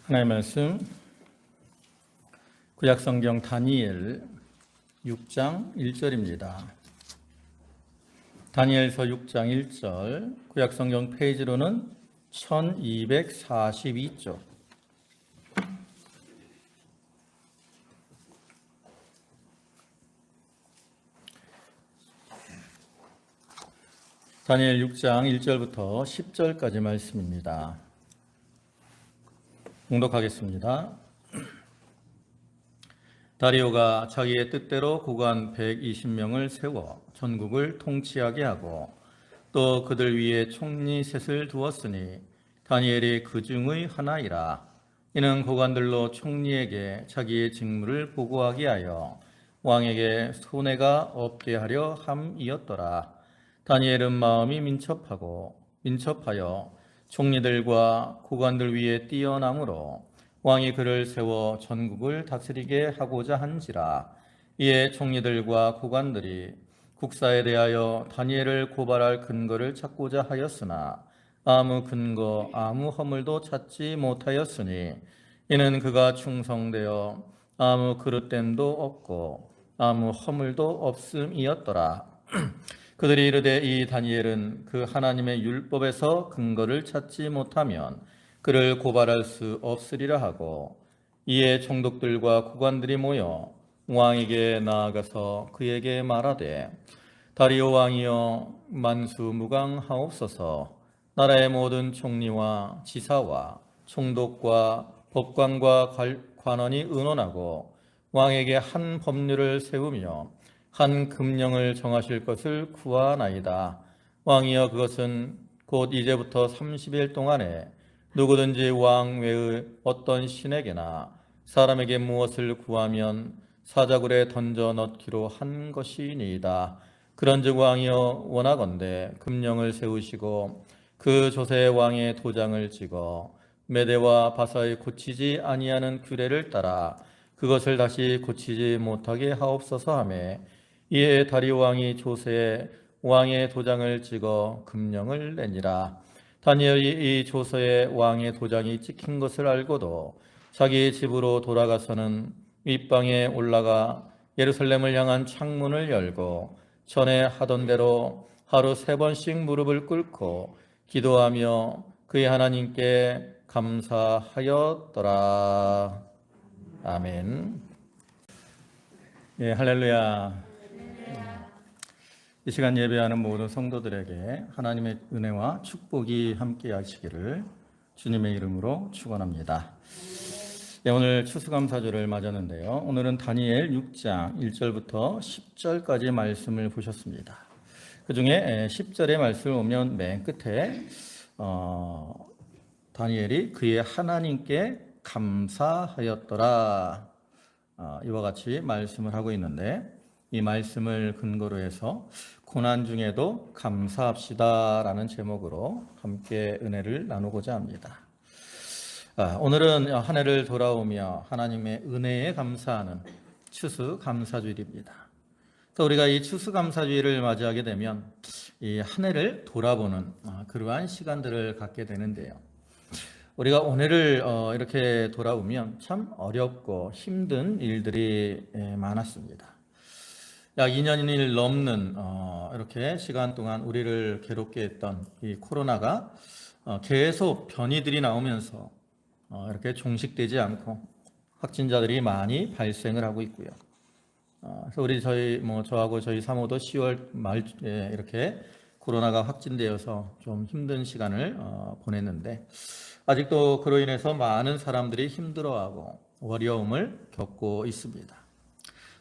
하나님의 말씀 구약성경 다니엘 6장 1절입니다. 다니엘서 6장 1절, 구약성경 페이지로는 1242쪽. 다니엘 6장 1절부터 10절까지 말씀입니다. 봉독하겠습니다. 다리오가 자기의 뜻대로 고관 120명을 세워 전국을 통치하게 하고 또 그들 위에 총리 셋을 두었으니 다니엘이 그 중의 하나이라. 이는 고관들로 총리에게 자기의 직무를 보고하게 하여 왕에게 손해가 없게 하려 함이었더라. 다니엘은 마음이 민첩하여 총리들과 고관들 위에 뛰어남으로 왕이 그를 세워 전국을 다스리게 하고자 한지라. 이에 총리들과 고관들이 국사에 대하여 다니엘을 고발할 근거를 찾고자 하였으나 아무 근거 아무 허물도 찾지 못하였으니 이는 그가 충성되어 아무 그릇됨도 없고 아무 허물도 없음이었더라. 그들이 이르되 이 다니엘은 그 하나님의 율법에서 근거를 찾지 못하면 그를 고발할 수 없으리라 하고, 이에 총독들과 고관들이 모여 왕에게 나아가서 그에게 말하되, 다리오 왕이여 만수무강하옵소서. 나라의 모든 총리와 지사와 총독과 법관과 관원이 의논하고 왕에게 한 법률을 세우며 한 금령을 정하실 것을 구하나이다. 왕이여 그것은 곧 이제부터 30일 동안에 누구든지 왕 외의 어떤 신에게나 사람에게 무엇을 구하면 사자굴에 던져 넣기로 한 것이니이다. 그런즉 왕이여 원하건대 금령을 세우시고 그 조세 왕의 도장을 찍어 메대와 바사의 고치지 아니하는 규례를 따라 그것을 다시 고치지 못하게 하옵소서 하매, 이에 다리오 왕이 조세에 왕의 도장을 찍어 금령을 내니라. 다니엘이 이 조서에 왕의 도장이 찍힌 것을 알고도 자기 집으로 돌아가서는 윗방에 올라가 예루살렘을 향한 창문을 열고 전에 하던 대로 하루 3번씩 무릎을 꿇고 기도하며 그의 하나님께 감사하였더라. 아멘. 예, 할렐루야. 이 시간 예배하는 모든 성도들에게 하나님의 은혜와 축복이 함께 하시기를 주님의 이름으로 축원합니다. 네, 오늘 추수감사절을 맞았는데요. 오늘은 다니엘 6장 1절부터 10절까지 말씀을 보셨습니다. 그 중에 10절의 말씀을 보면 맨 끝에 다니엘이 그의 하나님께 감사하였더라, 이와 같이 말씀을 하고 있는데, 이 말씀을 근거로 해서 고난 중에도 감사합시다라는 제목으로 함께 은혜를 나누고자 합니다. 오늘은 한 해를 돌아오며 하나님의 은혜에 감사하는 추수감사주일입니다. 또 우리가 이 추수감사주일을 맞이하게 되면 이 한 해를 돌아보는 그러한 시간들을 갖게 되는데요. 우리가 오늘을 이렇게 돌아보면 참 어렵고 힘든 일들이 많았습니다. 약 2년이 넘는 이렇게 시간 동안 우리를 괴롭게 했던 이 코로나가 계속 변이들이 나오면서 이렇게 종식되지 않고 확진자들이 많이 발생을 하고 있고요. 그래서 저하고 저희 사모도 10월 말에 이렇게 코로나가 확진되어서 좀 힘든 시간을 보냈는데, 아직도 그로 인해서 많은 사람들이 힘들어하고 어려움을 겪고 있습니다.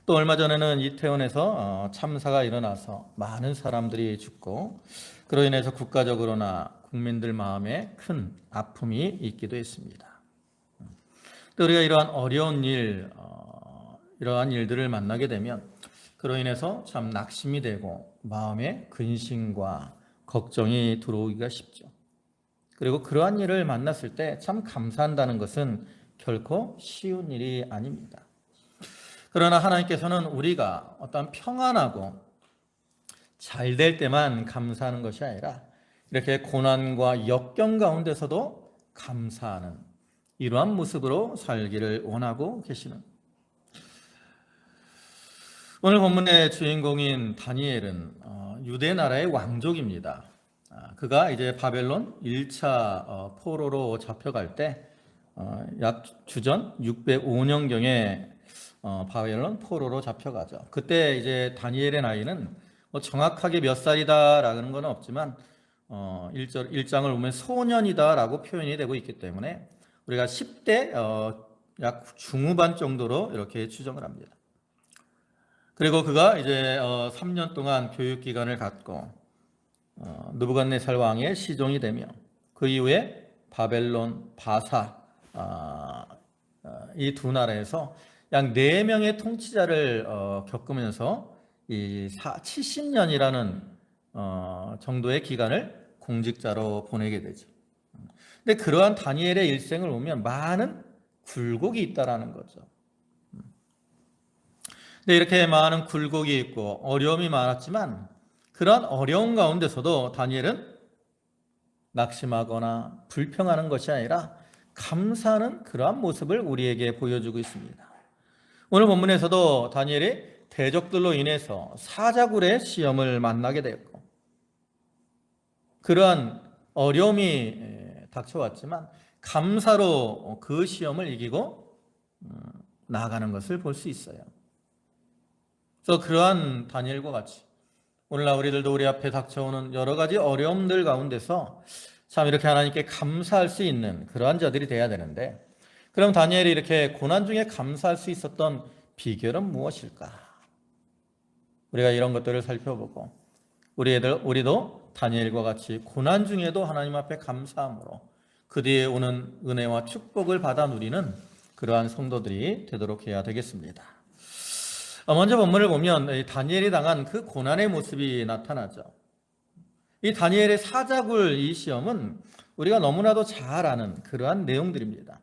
또 얼마 전에는 이태원에서 참사가 일어나서 많은 사람들이 죽고, 그로 인해서 국가적으로나 국민들 마음에 큰 아픔이 있기도 했습니다. 또 우리가 이러한 어려운 이러한 일들을 만나게 되면 그로 인해서 참 낙심이 되고 마음에 근심과 걱정이 들어오기가 쉽죠. 그리고 그러한 일을 만났을 때 참 감사한다는 것은 결코 쉬운 일이 아닙니다. 그러나 하나님께서는 우리가 어떤 평안하고 잘 될 때만 감사하는 것이 아니라 이렇게 고난과 역경 가운데서도 감사하는 이러한 모습으로 살기를 원하고 계시는. 오늘 본문의 주인공인 다니엘은 유대 나라의 왕족입니다. 그가 이제 바벨론 1차 포로로 잡혀갈 때 약 주전 605년경에 바벨론 포로로 잡혀가죠. 그때 이제 다니엘의 나이는 정확하게 몇 살이다라는 건 없지만 1장을 보면 소년이다라고 표현이 되고 있기 때문에 우리가 10대 약 중후반 정도로 이렇게 추정을 합니다. 그리고 그가 이제 3년 동안 교육 기간을 갖고 느부갓네살 왕의 시종이 되며 그 이후에 바벨론, 바사 이 두 나라에서 약 4명의 통치자를 겪으면서 이 70년이라는 정도의 기간을 공직자로 보내게 되죠. 근데 그러한 다니엘의 일생을 보면 많은 굴곡이 있다라는 거죠. 근데 이렇게 많은 굴곡이 있고 어려움이 많았지만 그런 어려움 가운데서도 다니엘은 낙심하거나 불평하는 것이 아니라 감사하는 그러한 모습을 우리에게 보여주고 있습니다. 오늘 본문에서도 다니엘이 대적들로 인해서 사자굴의 시험을 만나게 되었고 그러한 어려움이 닥쳐왔지만 감사로 그 시험을 이기고 나아가는 것을 볼 수 있어요. 그래서 그러한 다니엘과 같이 오늘날 우리들도 우리 앞에 닥쳐오는 여러 가지 어려움들 가운데서 참 이렇게 하나님께 감사할 수 있는 그러한 자들이 돼야 되는데, 그럼 다니엘이 이렇게 고난 중에 감사할 수 있었던 비결은 무엇일까? 우리가 이런 것들을 살펴보고 우리도 다니엘과 같이 고난 중에도 하나님 앞에 감사함으로 그 뒤에 오는 은혜와 축복을 받아 누리는 그러한 성도들이 되도록 해야 되겠습니다. 먼저 본문을 보면 다니엘이 당한 그 고난의 모습이 나타나죠. 이 다니엘의 사자굴 이 시험은 우리가 너무나도 잘 아는 그러한 내용들입니다.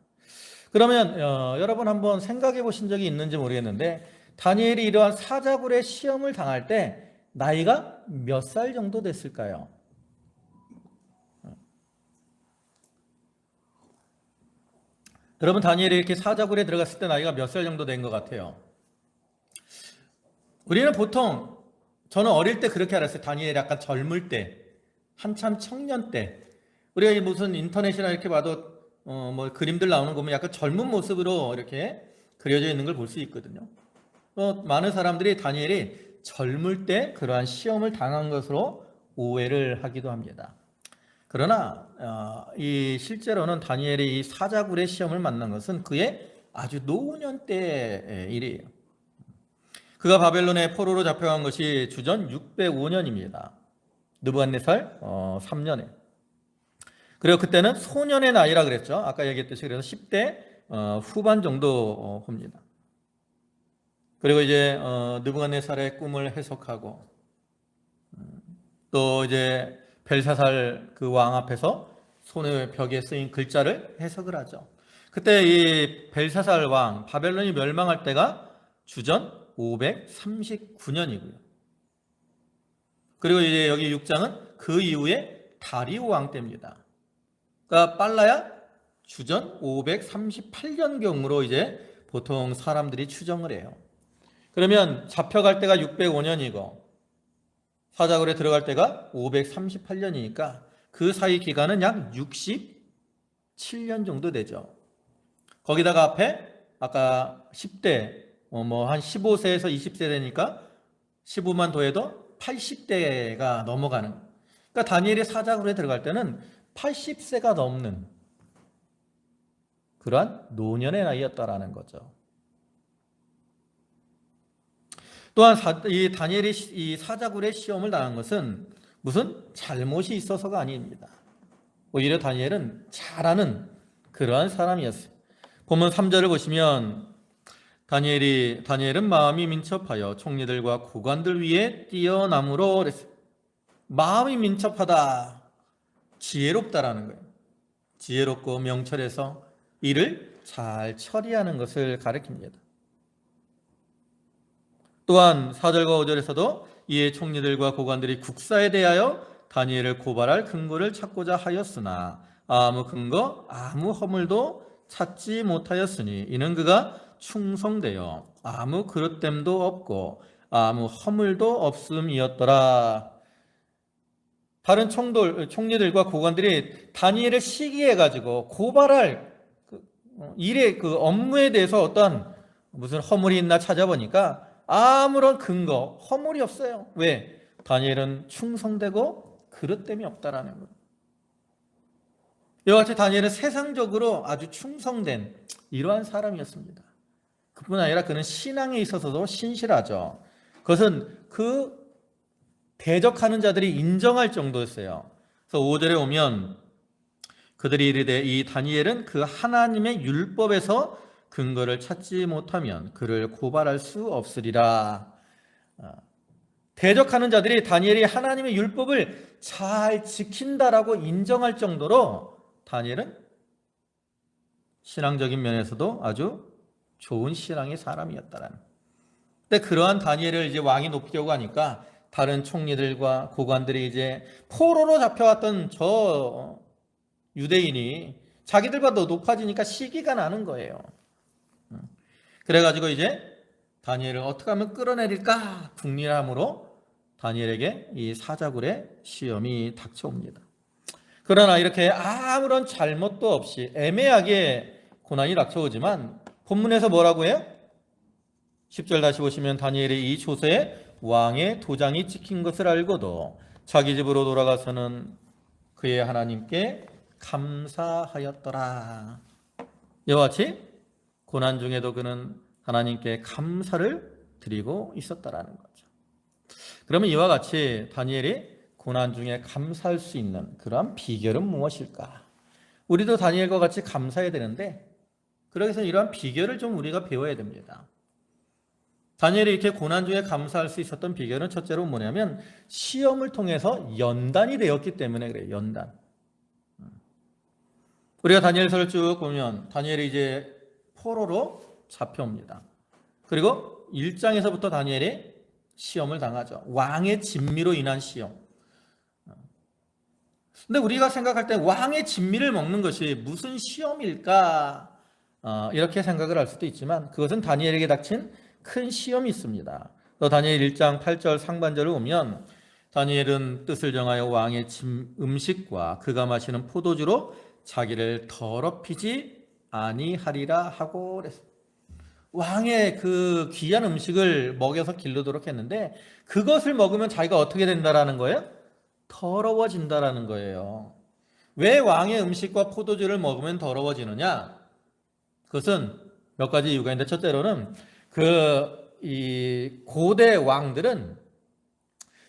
그러면 여러분 한번 생각해 보신 적이 있는지 모르겠는데 다니엘이 이러한 사자굴의 시험을 당할 때 나이가 몇 살 정도 됐을까요? 여러분 다니엘이 이렇게 사자굴에 들어갔을 때 나이가 몇 살 정도 된 것 같아요? 우리는 보통 저는 어릴 때 그렇게 알았어요. 다니엘이 약간 젊을 때, 한참 청년 때, 우리가 무슨 인터넷이나 이렇게 봐도 뭐 그림들 나오는 거 보면 약간 젊은 모습으로 이렇게 그려져 있는 걸 볼 수 있거든요. 많은 사람들이 다니엘이 젊을 때 그러한 시험을 당한 것으로 오해를 하기도 합니다. 그러나 이 실제로는 다니엘이 이 사자굴의 시험을 만난 것은 그의 아주 노년 때의 일이에요. 그가 바벨론의 포로로 잡혀간 것이 주전 605년입니다. 느부갓네살 3년에. 그리고 그때는 소년의 나이라 그랬죠. 아까 얘기했듯이 그래서 10대 후반 정도 봅니다. 그리고 이제 느부갓네살의 꿈을 해석하고 또 이제 벨사살 그 왕 앞에서 손의 벽에 쓰인 글자를 해석을 하죠. 그때 이 벨사살 왕 바벨론이 멸망할 때가 주전 539년이고요. 그리고 이제 여기 6장은 그 이후에 다리오 왕 때입니다. 그러니까 빨라야 주전 538년경으로 이제 보통 사람들이 추정을 해요. 그러면 잡혀갈 때가 605년이고 사자굴에 들어갈 때가 538년이니까 그 사이 기간은 약 67년 정도 되죠. 거기다가 앞에 아까 10대 뭐 한 15세에서 20세 되니까 15만 더해도 80대가 넘어가는. 그러니까 다니엘이 사자굴에 들어갈 때는 80세가 넘는 그러한 노년의 나이였다라는 거죠. 또한 이 다니엘이 이 사자굴의 시험을 당한 것은 무슨 잘못이 있어서가 아닙니다. 오히려 다니엘은 잘하는 그러한 사람이었어요. 본문 3절을 보시면 다니엘은 마음이 민첩하여 총리들과 고관들 위에 뛰어남으로 그랬어요. 마음이 민첩하다, 지혜롭다라는 거예요. 지혜롭고 명철해서 일을 잘 처리하는 것을 가리킵니다. 또한 4절과 5절에서도 이에 총리들과 고관들이 국사에 대하여 다니엘을 고발할 근거를 찾고자 하였으나 아무 근거, 아무 허물도 찾지 못하였으니 이는 그가 충성되어 아무 그릇됨도 없고 아무 허물도 없음이었더라. 다른 총리들과 고관들이 다니엘을 시기해가지고 고발할 일의 그 업무에 대해서 어떤 무슨 허물이 있나 찾아보니까 아무런 근거, 허물이 없어요. 왜? 다니엘은 충성되고 그릇됨이 없다라는 거예요. 이와 같이 다니엘은 세상적으로 아주 충성된 이러한 사람이었습니다. 그뿐 아니라 그는 신앙에 있어서도 신실하죠. 그것은 그 대적하는 자들이 인정할 정도였어요. 그래서 5절에 오면 그들이 이르되 이 다니엘은 그 하나님의 율법에서 근거를 찾지 못하면 그를 고발할 수 없으리라. 대적하는 자들이 다니엘이 하나님의 율법을 잘 지킨다라고 인정할 정도로 다니엘은 신앙적인 면에서도 아주 좋은 신앙의 사람이었다라는. 근데 그러한 다니엘을 이제 왕이 높이려고 하니까 다른 총리들과 고관들이 이제 포로로 잡혀왔던 저 유대인이 자기들보다 더 높아지니까 시기가 나는 거예요. 그래가지고 이제 다니엘을 어떻게 하면 끌어내릴까 궁리함으로 다니엘에게 이 사자굴의 시험이 닥쳐옵니다. 그러나 이렇게 아무런 잘못도 없이 애매하게 고난이 닥쳐오지만 본문에서 뭐라고 해요? 10절 다시 보시면 다니엘이 이 조서에 왕의 도장이 찍힌 것을 알고도 자기 집으로 돌아가서는 그의 하나님께 감사하였더라. 이와 같이 고난 중에도 그는 하나님께 감사를 드리고 있었다라는 거죠. 그러면 이와 같이 다니엘이 고난 중에 감사할 수 있는 그러한 비결은 무엇일까? 우리도 다니엘과 같이 감사해야 되는데 그래서 이러한 비결을 좀 우리가 배워야 됩니다. 다니엘이 이렇게 고난 중에 감사할 수 있었던 비결은 첫째로 뭐냐면 시험을 통해서 연단이 되었기 때문에 그래요. 연단. 우리가 다니엘서를 쭉 보면 다니엘이 이제 포로로 잡혀옵니다. 그리고 1장에서부터 다니엘이 시험을 당하죠. 왕의 진미로 인한 시험. 근데 우리가 생각할 때 왕의 진미를 먹는 것이 무슨 시험일까? 이렇게 생각을 할 수도 있지만 그것은 다니엘에게 닥친 큰 시험이 있습니다. 또 다니엘 1장 8절 상반절을 보면 다니엘은 뜻을 정하여 왕의 음식과 그가 마시는 포도주로 자기를 더럽히지 아니하리라 하고 그랬어요. 왕의 그 귀한 음식을 먹여서 기르도록 했는데 그것을 먹으면 자기가 어떻게 된다라는 거예요? 더러워진다라는 거예요. 왜 왕의 음식과 포도주를 먹으면 더러워지느냐? 그것은 몇 가지 이유가 있는데 첫째로는 이 고대 왕들은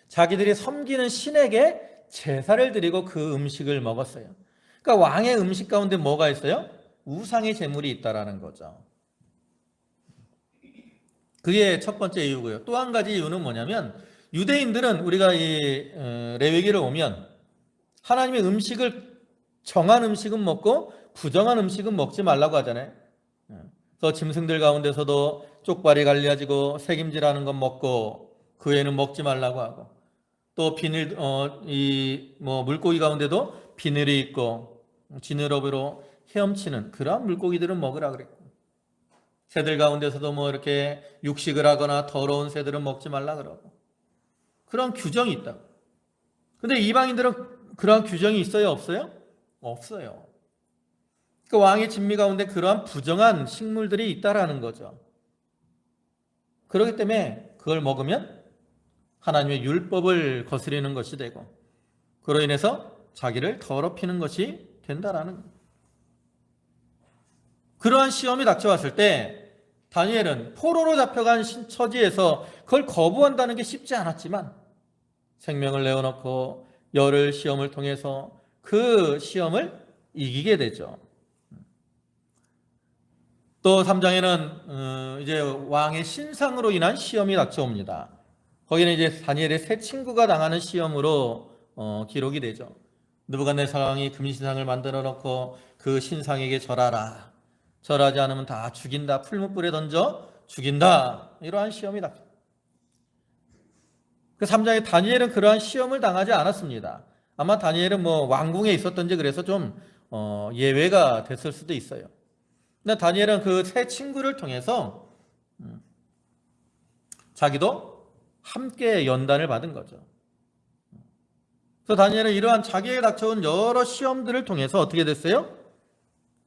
자기들이 섬기는 신에게 제사를 드리고 그 음식을 먹었어요. 그러니까 왕의 음식 가운데 뭐가 있어요? 우상의 제물이 있다라는 거죠. 그게 첫 번째 이유고요. 또 한 가지 이유는 뭐냐면 유대인들은 우리가 이 레위기를 보면 하나님의 음식을 정한 음식은 먹고 부정한 음식은 먹지 말라고 하잖아요. 그래서 짐승들 가운데서도 쪽발이 갈려지고 새김질하는 건 먹고 그 애는 먹지 말라고 하고 또 비늘 물고기 가운데도 비늘이 있고 지느러미로 헤엄치는 그러한 물고기들은 먹으라 그랬고 새들 가운데서도 뭐 이렇게 육식을 하거나 더러운 새들은 먹지 말라 그러고 그런 규정이 있다고. 근데 이방인들은 그러한 규정이 있어요? 없어요? 없어요. 그 왕의 진미 가운데 그러한 부정한 식물들이 있다라는 거죠. 그렇기 때문에 그걸 먹으면 하나님의 율법을 거스리는 것이 되고 그로 인해서 자기를 더럽히는 것이 된다라는 거예요. 그러한 시험이 닥쳐왔을 때 다니엘은 포로로 잡혀간 처지에서 그걸 거부한다는 게 쉽지 않았지만 생명을 내어놓고 열흘 시험을 통해서 그 시험을 이기게 되죠. 또 3장에는 이제 왕의 신상으로 인한 시험이 닥쳐옵니다. 거기는 이제 다니엘의 세 친구가 당하는 시험으로 기록이 되죠. 느부갓네살왕이 금신상을 만들어 놓고 그 신상에게 절하라. 절하지 않으면 다 죽인다. 풀무불에 던져 죽인다. 이러한 시험이 닥쳐. 그 3장에 다니엘은 그러한 시험을 당하지 않았습니다. 아마 다니엘은 뭐 왕궁에 있었던지 그래서 좀 예외가 됐을 수도 있어요. 근데 다니엘은 그 세 친구를 통해서 자기도 함께 연단을 받은 거죠. 그래서 다니엘은 이러한 자기에게 닥쳐온 여러 시험들을 통해서 어떻게 됐어요?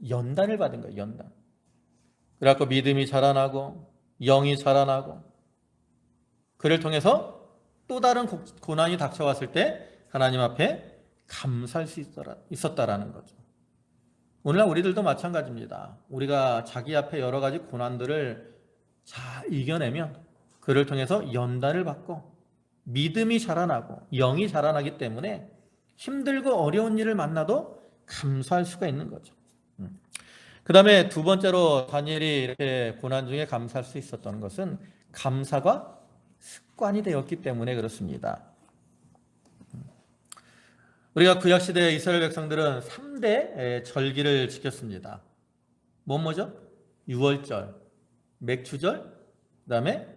연단을 받은 거예요. 연단. 그래갖고 믿음이 자라나고 영이 자라나고, 그를 통해서 또 다른 고난이 닥쳐왔을 때 하나님 앞에 감사할 수 있었다라는 거죠. 오늘날 우리들도 마찬가지입니다. 우리가 자기 앞에 여러 가지 고난들을 잘 이겨내면 그를 통해서 연단을 받고 믿음이 자라나고 영이 자라나기 때문에 힘들고 어려운 일을 만나도 감사할 수가 있는 거죠. 그 다음에 두 번째로 다니엘이 이렇게 고난 중에 감사할 수 있었던 것은 감사가 습관이 되었기 때문에 그렇습니다. 우리가 구약시대 이스라엘 백성들은 3대 절기를 지켰습니다. 뭐죠? 유월절, 맥추절, 그 다음에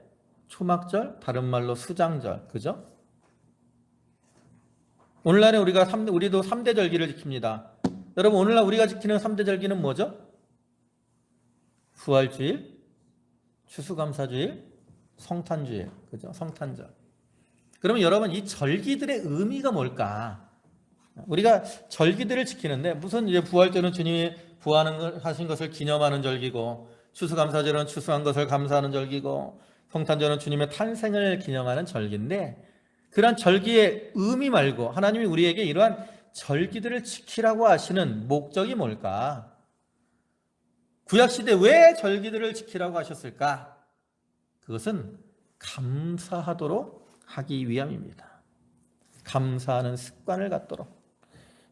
초막절, 다른 말로 수장절, 그죠? 오늘날에 우리도 3대 절기를 지킵니다. 여러분, 오늘날 우리가 지키는 3대 절기는 뭐죠? 부활주일, 추수감사주일, 성탄주일, 그죠? 성탄절. 그러면 여러분, 이 절기들의 의미가 뭘까? 우리가 절기들을 지키는데 무슨 이제 부활절은 주님이 부활하신 것을 기념하는 절기고, 추수감사절은 추수한 것을 감사하는 절기고, 성탄절은 주님의 탄생을 기념하는 절기인데, 그러한 절기의 의미 말고 하나님이 우리에게 이러한 절기들을 지키라고 하시는 목적이 뭘까? 구약시대 왜 절기들을 지키라고 하셨을까? 그것은 감사하도록 하기 위함입니다. 감사하는 습관을 갖도록.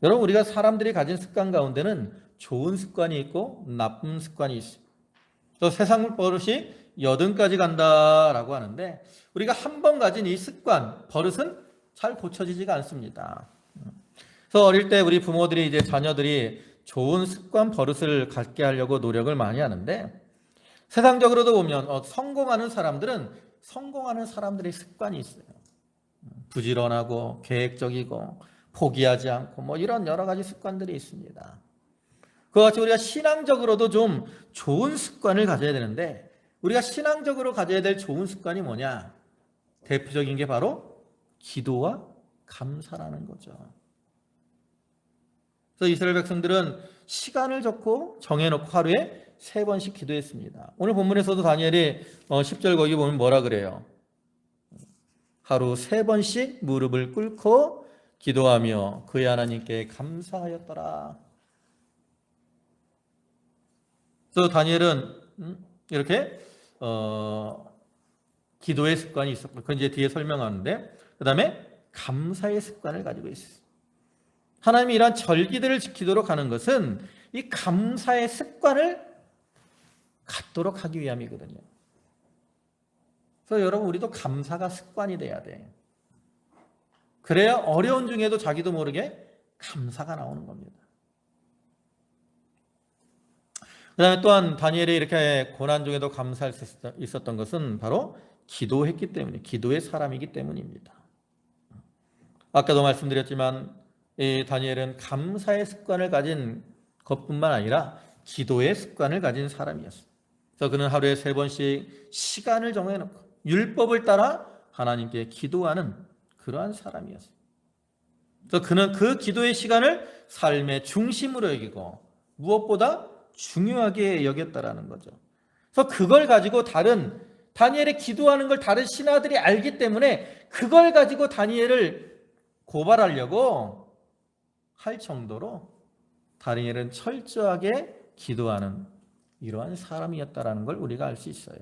여러분, 우리가 사람들이 가진 습관 가운데는 좋은 습관이 있고 나쁜 습관이 있습니다. 또 세상 버릇이 80가지 간다라고 하는데, 우리가 한 번 가진 이 습관, 버릇은 잘 고쳐지지가 않습니다. 그래서 어릴 때 우리 부모들이 이제 자녀들이 좋은 습관, 버릇을 갖게 하려고 노력을 많이 하는데, 세상적으로도 보면 성공하는 사람들은 성공하는 사람들의 습관이 있어요. 부지런하고 계획적이고 포기하지 않고 뭐 이런 여러 가지 습관들이 있습니다. 그와 같이 우리가 신앙적으로도 좀 좋은 습관을 가져야 되는데, 우리가 신앙적으로 가져야 될 좋은 습관이 뭐냐? 대표적인 게 바로 기도와 감사라는 거죠. 그래서 이스라엘 백성들은 시간을 정해놓고 하루에 3번씩 기도했습니다. 오늘 본문에서도 다니엘이 10절 거기 보면 뭐라 그래요? 하루 3번씩 무릎을 꿇고 기도하며 그의 하나님께 감사하였더라. 그래서 다니엘은 이렇게 기도의 습관이 있었고, 그건 이제 뒤에 설명하는데, 그 다음에 감사의 습관을 가지고 있어요. 하나님이 이러한 절기들을 지키도록 하는 것은 이 감사의 습관을 갖도록 하기 위함이거든요. 그래서 여러분, 우리도 감사가 습관이 돼야 돼. 그래야 어려운 중에도 자기도 모르게 감사가 나오는 겁니다. 그 다음에 또한 다니엘이 이렇게 고난 중에도 감사할 수 있었던 것은 바로 기도했기 때문에, 기도의 사람이기 때문입니다. 아까도 말씀드렸지만 이 다니엘은 감사의 습관을 가진 것뿐만 아니라 기도의 습관을 가진 사람이었어요. 그래서 그는 하루에 3번씩 시간을 정해놓고 율법을 따라 하나님께 기도하는 그러한 사람이었어요. 그래서 그는 그 기도의 시간을 삶의 중심으로 여기고 무엇보다 중요하게 여겼다라는 거죠. 그래서 그걸 가지고 다니엘의 기도하는 걸 다른 신하들이 알기 때문에 그걸 가지고 다니엘을 고발하려고 할 정도로 다니엘은 철저하게 기도하는 이러한 사람이었다라는 걸 우리가 알 수 있어요.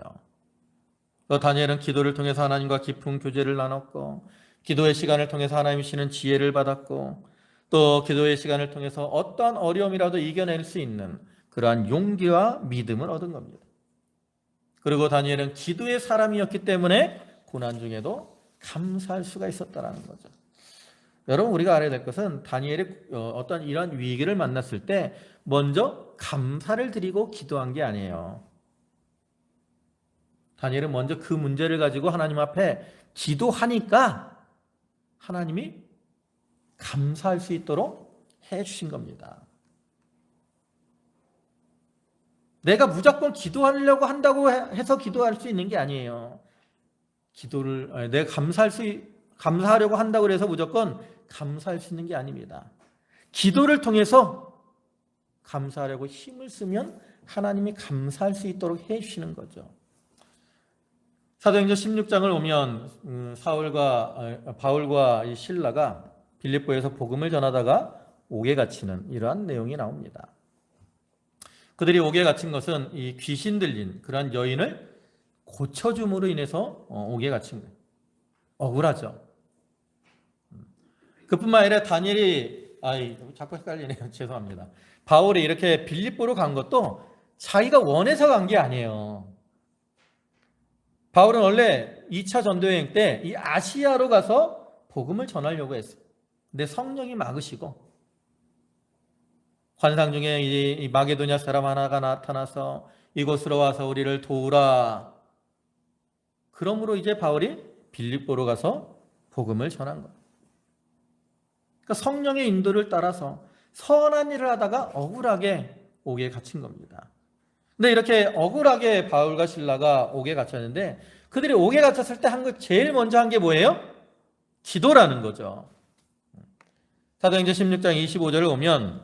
또 다니엘은 기도를 통해서 하나님과 깊은 교제를 나눴고, 기도의 시간을 통해서 하나님이 주시는 지혜를 받았고, 또 기도의 시간을 통해서 어떠한 어려움이라도 이겨낼 수 있는 그러한 용기와 믿음을 얻은 겁니다. 그리고 다니엘은 기도의 사람이었기 때문에 고난 중에도 감사할 수가 있었다는 거죠. 여러분, 우리가 알아야 될 것은 다니엘이 어떤 이런 위기를 만났을 때 먼저 감사를 드리고 기도한 게 아니에요. 다니엘은 먼저 그 문제를 가지고 하나님 앞에 기도하니까 하나님이 감사할 수 있도록 해 주신 겁니다. 내가 무조건 기도하려고 한다고 해서 기도할 수 있는 게 아니에요. 내가 감사하려고 한다고 해서 무조건 감사할 수 있는 게 아닙니다. 기도를 통해서 감사하려고 힘을 쓰면 하나님이 감사할 수 있도록 해주시는 거죠. 사도행전 16장을 보면 바울과 이 실라가 빌립보에서 복음을 전하다가 옥에 갇히는 이러한 내용이 나옵니다. 그들이 옥에 갇힌 것은 이 귀신 들린 그러한 여인을 고쳐줌으로 인해서 옥에 갇힌 거예요. 억울하죠. 그뿐만 아니라 다니엘이 자꾸 헷갈리네요. 죄송합니다. 바울이 이렇게 빌립보로 간 것도 자기가 원해서 간 게 아니에요. 바울은 원래 2차 전도여행 때 이 아시아로 가서 복음을 전하려고 했어요. 근데 성령이 막으시고 환상 중에 이 마게도냐 사람 하나가 나타나서 이곳으로 와서 우리를 도우라. 그러므로 이제 바울이 빌립보로 가서 복음을 전한 거예요. 그러니까 성령의 인도를 따라서 선한 일을 하다가 억울하게 옥에 갇힌 겁니다. 근데 이렇게 억울하게 바울과 실라가 옥에 갇혔는데 그들이 옥에 갇혔을 때 제일 먼저 한 게 뭐예요? 기도라는 거죠. 사도행전 16장 25절을 보면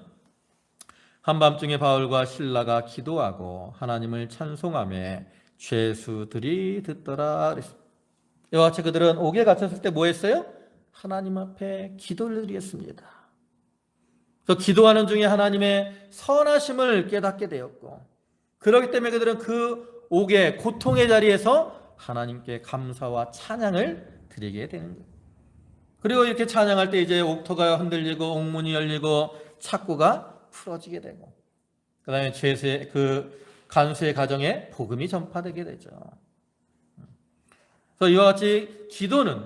한밤중에 바울과 실라가 기도하고 하나님을 찬송하며 죄수들이 듣더라 그랬습니다. 이와 같이 그들은 옥에 갇혔을 때 뭐 했어요? 하나님 앞에 기도를 드렸습니다. 그래서 기도하는 중에 하나님의 선하심을 깨닫게 되었고 그렇기 때문에 그들은 그 옥의 고통의 자리에서 하나님께 감사와 찬양을 드리게 되는 거예요. 그리고 이렇게 찬양할 때 이제 옥토가 흔들리고 옥문이 열리고 착고가 풀어지게 되고 그 다음에 간수의 가정에 복음이 전파되게 되죠. 그래서 이와 같이 기도는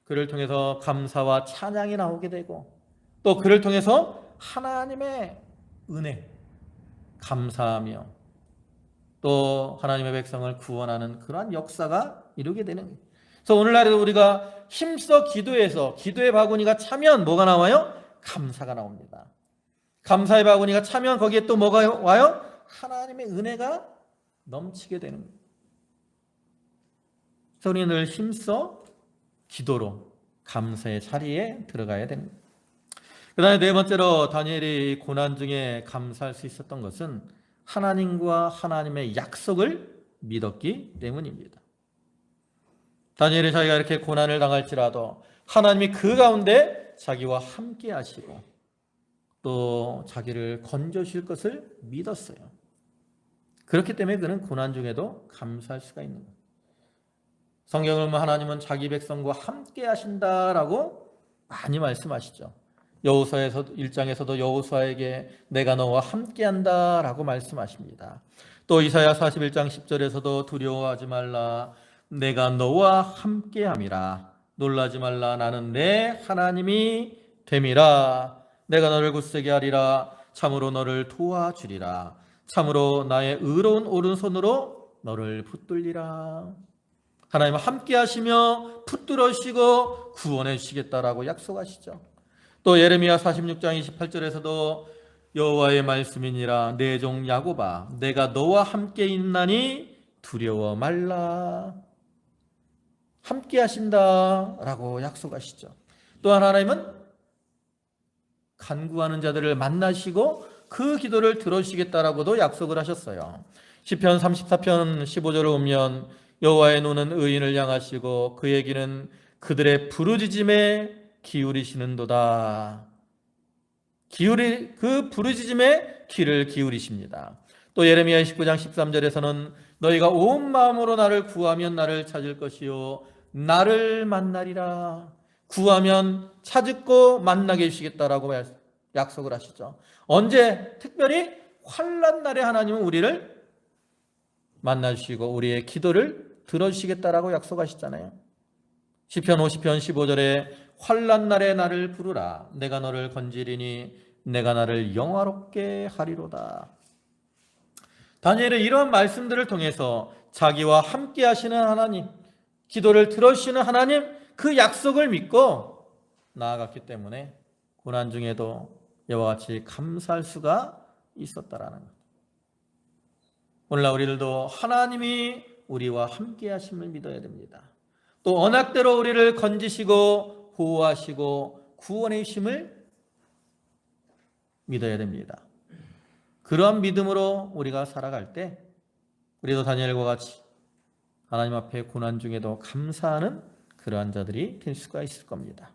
그를 통해서 감사와 찬양이 나오게 되고 또 그를 통해서 하나님의 은혜, 감사하며 또 하나님의 백성을 구원하는 그러한 역사가 이루게 되는 거예요. 그래서 오늘날에도 우리가 힘써 기도해서 기도의 바구니가 차면 뭐가 나와요? 감사가 나옵니다. 감사의 바구니가 차면 거기에 또 뭐가 와요? 하나님의 은혜가 넘치게 되는 거예요. 그래서 우리는 늘 힘써 기도로 감사의 자리에 들어가야 되는 거예요. 그 다음에 네 번째로 다니엘이 고난 중에 감사할 수 있었던 것은 하나님과 하나님의 약속을 믿었기 때문입니다. 다니엘이 자기가 이렇게 고난을 당할지라도 하나님이 그 가운데 자기와 함께 하시고 또 자기를 건져주실 것을 믿었어요. 그렇기 때문에 그는 고난 중에도 감사할 수가 있는 거예요. 성경을 보면 하나님은 자기 백성과 함께 하신다라고 많이 말씀하시죠. 여호수아에서 1장에서도 여호수아에게 내가 너와 함께한다라고 말씀하십니다. 또 이사야 41장 10절에서도 두려워하지 말라 내가 너와 함께함이라 놀라지 말라 나는 내 하나님이 됨이라 내가 너를 굳세게 하리라 참으로 너를 도와주리라 참으로 나의 의로운 오른손으로 너를 붙들리라. 하나님은 함께 하시며 붙들어 주시고 구원해 주시겠다라고 약속하시죠. 또 예레미야 46장 28절에서도 여호와의 말씀이니라 내 종 야곱아 내가 너와 함께 있나니 두려워 말라. 함께 하신다라고 약속하시죠. 또한 하나님은 간구하는 자들을 만나시고 그 기도를 들어주시겠다라고도 약속을 하셨어요. 시편 34편 15절을 보면 여호와의 눈은 의인을 향하시고 그의 귀는 그들의 부르짖음에 기울이시는도다. 그 부르짖음에 귀를 기울이십니다. 또 예레미야 29장 13절에서는 너희가 온 마음으로 나를 구하면 나를 찾을 것이요 나를 만나리라. 구하면 찾고 만나게 해주시겠다라고 약속을 하시죠. 언제? 특별히 환난 날에 하나님은 우리를 만나주시고 우리의 기도를 들어주시겠다라고 약속하시잖아요. 시편 50편 15절에 환난 날에 나를 부르라 내가 너를 건지리니 내가 나를 영화롭게 하리로다. 다니엘은 이런 말씀들을 통해서 자기와 함께 하시는 하나님, 기도를 들어주시는 하나님 그 약속을 믿고 나아갔기 때문에 고난 중에도 이와 같이 감사할 수가 있었다라는 것. 오늘날 우리들도 하나님이 우리와 함께 하심을 믿어야 됩니다. 또 언약대로 우리를 건지시고 보호하시고 구원해 주심을 믿어야 됩니다. 그러한 믿음으로 우리가 살아갈 때 우리도 다니엘과 같이 하나님 앞에 고난 중에도 감사하는 그러한 자들이 될 수가 있을 겁니다.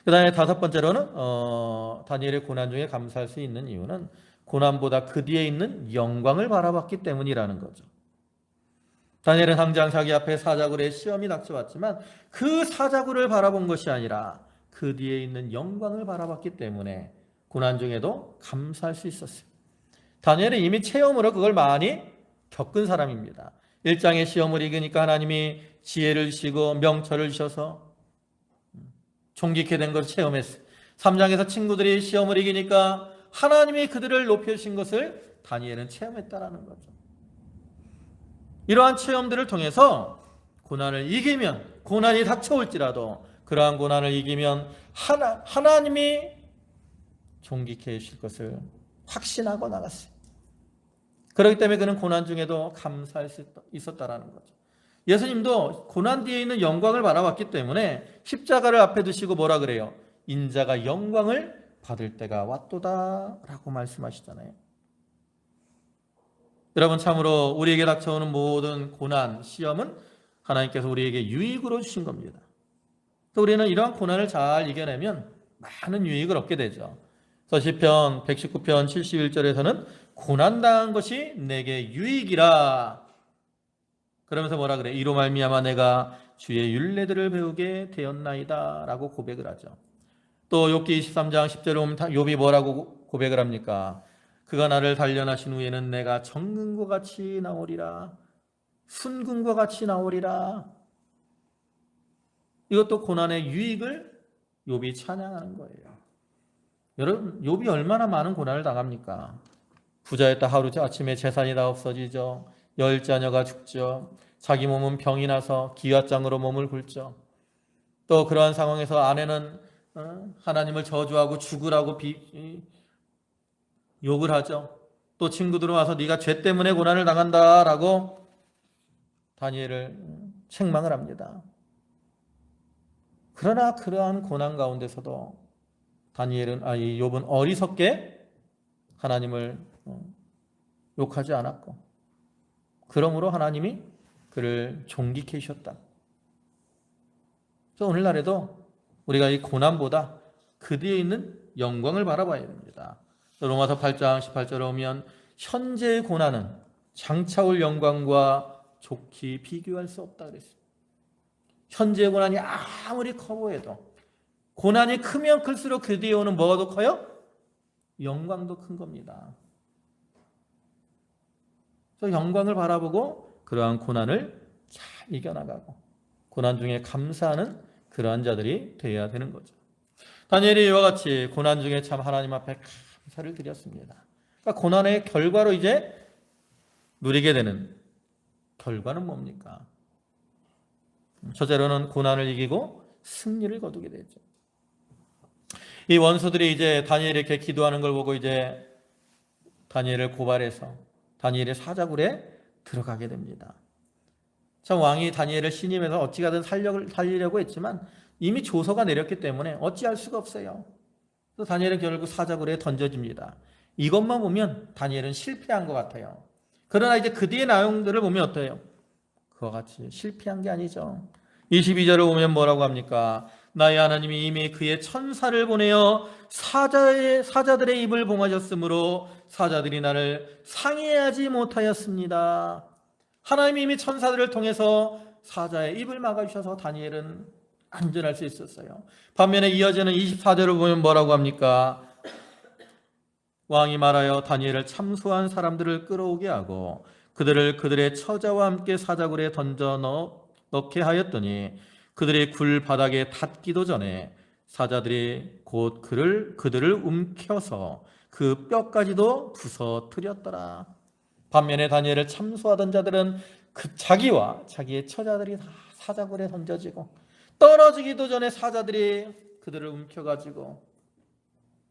그 다음에 다섯 번째로는 다니엘의 고난 중에 감사할 수 있는 이유는 고난보다 그 뒤에 있는 영광을 바라봤기 때문이라는 거죠. 다니엘은 당장 자기 앞에 사자굴의 시험이 닥쳐왔지만 그 사자굴을 바라본 것이 아니라 그 뒤에 있는 영광을 바라봤기 때문에 고난 중에도 감사할 수 있었어요. 다니엘은 이미 체험으로 그걸 많이 겪은 사람입니다. 1장의 시험을 이기니까 하나님이 지혜를 주시고 명철을 주셔서 존귀케 된 것을 체험했어요. 3장에서 친구들이 시험을 이기니까 하나님이 그들을 높여주신 것을 다니엘은 체험했다라는 거죠. 이러한 체험들을 통해서 고난을 이기면, 고난이 닥쳐올지라도 그러한 고난을 이기면 하나님이 존귀케 해주실 것을 확신하고 나갔어요. 그렇기 때문에 그는 고난 중에도 감사할 수 있었다라는 거죠. 예수님도 고난 뒤에 있는 영광을 바라봤기 때문에 십자가를 앞에 두시고 뭐라 그래요? 인자가 영광을 받을 때가 왔도다 라고 말씀하시잖아요. 여러분, 참으로 우리에게 닥쳐오는 모든 고난, 시험은 하나님께서 우리에게 유익으로 주신 겁니다. 또 우리는 이러한 고난을 잘 이겨내면 많은 유익을 얻게 되죠. 그래서 시편 119편 71절에서는 고난당한 것이 내게 유익이라, 그러면서 뭐라 그래? 이로 말미암아 내가 주의 율례들을 배우게 되었나이다 라고 고백을 하죠. 또 욥기 23장 10절에 보면 욥이 뭐라고 고백을 합니까? 그가 나를 단련하신 후에는 내가 정금과 같이 나오리라, 순금과 같이 나오리라. 이것도 고난의 유익을 욥이 찬양하는 거예요. 여러분, 욥이 얼마나 많은 고난을 당합니까? 부자였다 하루 아침에 재산이 다 없어지죠. 10자녀가 죽죠. 자기 몸은 병이 나서 기왓장으로 몸을 굴죠. 또 그러한 상황에서 아내는 하나님을 저주하고 죽으라고 욕을 하죠. 또 친구들은 와서 네가 죄 때문에 고난을 당한다라고 다니엘을 책망을 합니다. 그러나 그러한 고난 가운데서도 욥은 어리석게 하나님을 욕하지 않았고, 그러므로 하나님이 그를 존귀케 하셨다. 그래서 오늘날에도 우리가 이 고난보다 그 뒤에 있는 영광을 바라봐야 됩니다. 로마서 8장 18절에 오면 현재의 고난은 장차올 영광과 좋게 비교할 수 없다 그랬습니다. 현재의 고난이 아무리 커 보여도 고난이 크면 클수록 그 뒤에 오는 뭐가 더 커요? 영광도 큰 겁니다. 그래서 영광을 바라보고 그러한 고난을 잘 이겨나가고 고난 중에 감사하는 그러한 자들이 되어야 되는 거죠. 다니엘이 이와 같이 고난 중에 참 하나님 앞에 감사를 드렸습니다. 그러니까 고난의 결과로 이제 누리게 되는 결과는 뭡니까? 첫째로는 고난을 이기고 승리를 거두게 되죠. 이 원수들이 이제 다니엘이 이렇게 기도하는 걸 보고 이제 다니엘을 고발해서 다니엘의 사자굴에 들어가게 됩니다. 참 왕이 다니엘을 신임해서 어찌가든 살리려고 했지만 이미 조서가 내렸기 때문에 어찌할 수가 없어요. 또 다니엘은 결국 사자굴에 던져집니다. 이것만 보면 다니엘은 실패한 것 같아요. 그러나 이제 그 뒤의 내용들을 보면 어때요? 그와 같이 실패한 게 아니죠. 22절을 보면 뭐라고 합니까? 나의 하나님이 이미 그의 천사를 보내어 사자들의 입을 봉하셨으므로 사자들이 나를 상해하지 못하였습니다. 하나님이 이미 천사들을 통해서 사자의 입을 막아주셔서 다니엘은 안전할 수 있었어요. 반면에 이어지는 24절을 보면 뭐라고 합니까? 왕이 말하여 다니엘을 참소한 사람들을 끌어오게 하고 그들의 처자와 함께 사자굴에 던져 넣게 하였더니 그들의 굴 바닥에 닿기도 전에 사자들이 곧 그들을 움켜서 그 뼈까지도 부서뜨렸더라. 반면에 다니엘을 참소하던 자들은 자기와 자기의 처자들이 다 사자굴에 던져지고 떨어지기도 전에 사자들이 그들을 움켜가지고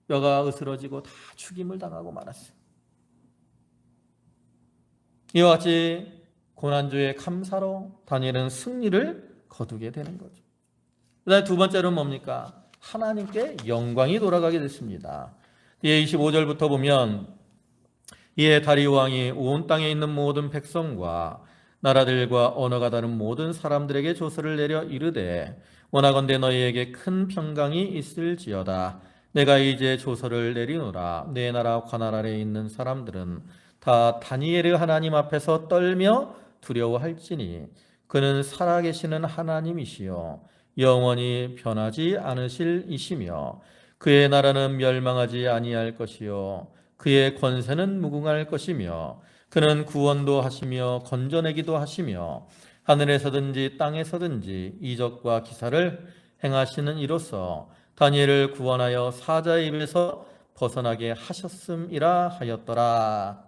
뼈가 으스러지고 다 죽임을 당하고 말았어요. 이와 같이 고난주의 감사로 다니엘은 승리를 거두게 되는 거죠. 그다음에 두 번째로는 뭡니까? 하나님께 영광이 돌아가게 됐습니다. 뒤에 25절부터 보면 이에 다리오 왕이 온 땅에 있는 모든 백성과 나라들과 언어가 다른 모든 사람들에게 조서를 내려 이르되 원하건대 너희에게 큰 평강이 있을지어다. 내가 이제 조서를 내리노라. 내 나라 관할 아래에 있는 사람들은 다 다니엘의 하나님 앞에서 떨며 두려워할지니 그는 살아계시는 하나님이시요 영원히 변하지 않으실 이시며 그의 나라는 멸망하지 아니할 것이요 그의 권세는 무궁할 것이며 그는 구원도 하시며 건져내기도 하시며 하늘에서든지 땅에서든지 이적과 기사를 행하시는 이로써 다니엘을 구원하여 사자의 입에서 벗어나게 하셨음이라 하였더라.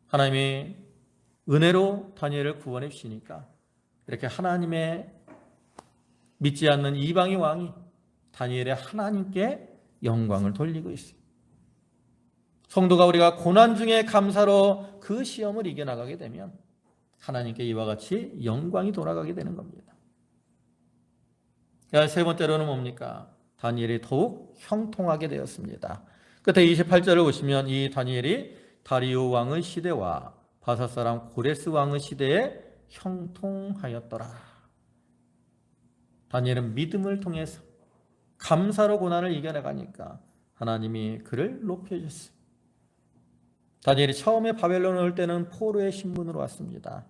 하나님이 은혜로 다니엘을 구원해 주시니까 이렇게 하나님의 믿지 않는 이방의 왕이 다니엘의 하나님께 영광을 돌리고 있습니다. 성도가 우리가 고난 중에 감사로 그 시험을 이겨나가게 되면 하나님께 이와 같이 영광이 돌아가게 되는 겁니다. 세 번째로는 뭡니까? 다니엘이 더욱 형통하게 되었습니다. 끝에 28절을 보시면 이 다니엘이 다리오 왕의 시대와 바사 사람 고레스 왕의 시대에 형통하였더라. 다니엘은 믿음을 통해서 감사로 고난을 이겨나가니까 하나님이 그를 높여주셨습니다. 다니엘이 처음에 바벨론에 올 때는 포로의 신분으로 왔습니다.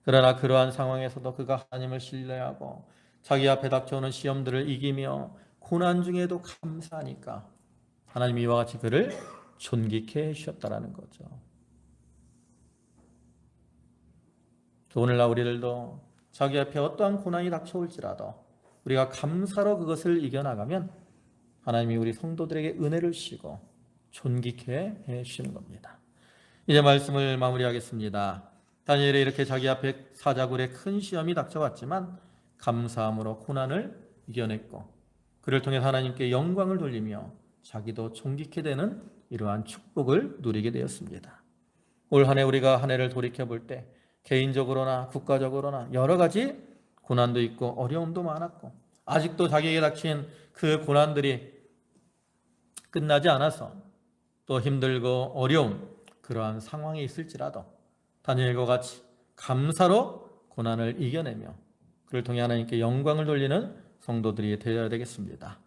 그러나 그러한 상황에서도 그가 하나님을 신뢰하고 자기 앞에 닥쳐오는 시험들을 이기며 고난 중에도 감사하니까 하나님이 이와 같이 그를 존귀케 해주셨다는 거죠. 오늘날 우리들도 자기 앞에 어떠한 고난이 닥쳐올지라도 우리가 감사로 그것을 이겨나가면 하나님이 우리 성도들에게 은혜를 주시고 존귀케 해주시는 겁니다. 이제 말씀을 마무리하겠습니다. 다니엘이 이렇게 자기 앞에 사자굴의 큰 시험이 닥쳐왔지만 감사함으로 고난을 이겨냈고 그를 통해 하나님께 영광을 돌리며 자기도 존귀케 되는 이러한 축복을 누리게 되었습니다. 올 한 해 우리가 한 해를 돌이켜볼 때 개인적으로나 국가적으로나 여러 가지 고난도 있고 어려움도 많았고 아직도 자기에게 닥친 그 고난들이 끝나지 않아서 또 힘들고 어려운 그러한 상황이 있을지라도 다니엘과 같이 감사로 고난을 이겨내며 그를 통해 하나님께 영광을 돌리는 성도들이 되어야 되겠습니다.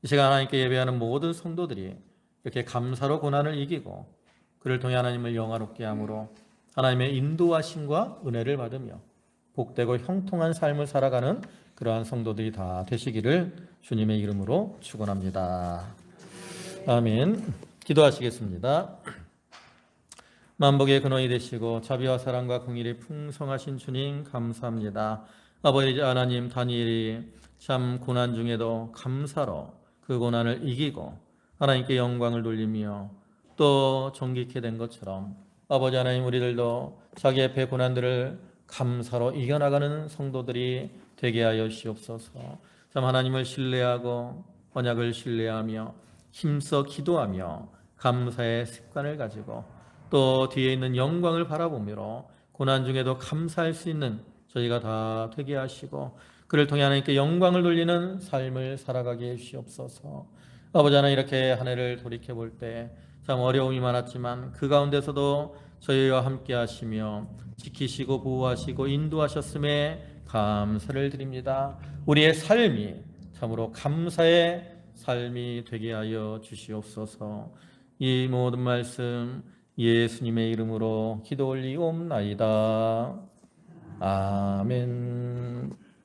이 시간 하나님께 예배하는 모든 성도들이 이렇게 감사로 고난을 이기고 그를 통해 하나님을 영화롭게 함으로 하나님의 인도하심과 은혜를 받으며 복되고 형통한 삶을 살아가는 그러한 성도들이 다 되시기를 주님의 이름으로 축원합니다. 아멘. 기도하시겠습니다. 만복의 근원이 되시고 자비와 사랑과 긍휼이 풍성하신 주님 감사합니다. 아버지 하나님, 다니엘이 참 고난 중에도 감사로 그 고난을 이기고 하나님께 영광을 돌리며 또 존귀케 된 것처럼 아버지 하나님, 우리들도 자기 앞에 고난들을 감사로 이겨나가는 성도들이 되게 하여 주시옵소서. 참 하나님을 신뢰하고 언약을 신뢰하며 힘써 기도하며 감사의 습관을 가지고 또 뒤에 있는 영광을 바라보므로 고난 중에도 감사할 수 있는 저희가 다 되게 하시고 그를 통해 하나님께 영광을 돌리는 삶을 살아가게 해주시옵소서. 아버지 하나님, 이렇게 한 해를 돌이켜볼 때 참 어려움이 많았지만 그 가운데서도 저희와 함께 하시며 지키시고 보호하시고 인도하셨음에 감사를 드립니다. 우리의 삶이 참으로 감사의 삶이 되게 하여 주시옵소서. 이 모든 말씀 예수님의 이름으로 기도 올리옵나이다. 아멘.